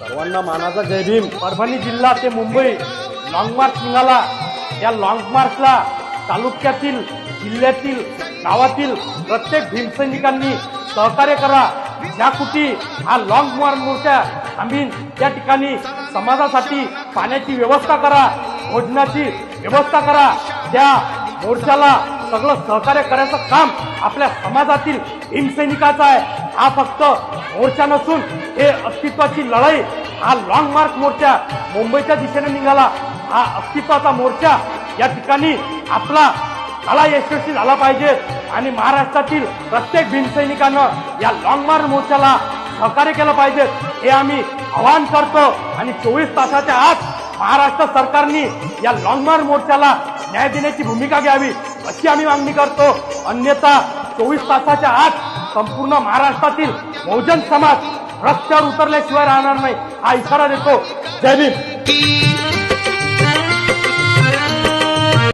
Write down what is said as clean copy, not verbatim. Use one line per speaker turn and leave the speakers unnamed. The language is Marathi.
सर्वांना मानाचा जय भीम। परभणी जिल्हा ते मुंबई लॉंग मार्च निघाला। या लॉंग मार्चला तालुक्यातील, जिल्ह्यातील, गावातील प्रत्येक भीमसैनिकांनी सहकार्य करा। ज्या कुठी हा लॉंग मार्च मोर्चा थांबीन त्या ठिकाणी समाजासाठी पाण्याची व्यवस्था करा, भोजनाची व्यवस्था करा। त्या मोर्चाला सगळं सहकार्य करायचं काम आपल्या समाजातील भीमसैनिकाचं आहे। हा फक्त मोर्चा नसून हे अस्तित्वाची लढाई। हा लॉंग मार्च मोर्चा मुंबईच्या दिशेने निघाला। हा अस्तित्वाचा मोर्चा या ठिकाणी आपला लढा यशस्वी झाला पाहिजे आणि महाराष्ट्रातील प्रत्येक भीमसैनिकानं या लॉंग मार्च मोर्चाला सहकार्य केलं पाहिजे हे आम्ही आवाहन करतो। आणि 24 तासाच्या आत महाराष्ट्र सरकारने या लॉंग मार्च मोर्चाला न्याय देण्याची भूमिका घ्यावी अशी आम्ही मागणी करतो। अन्यथा 24 तासाच्या आत संपूर्ण महाराष्ट्रातील बहुजन समाज रस्त्यावर उतरल्याशिवाय राहणार नाही हा इशारा देतो। जय भीम।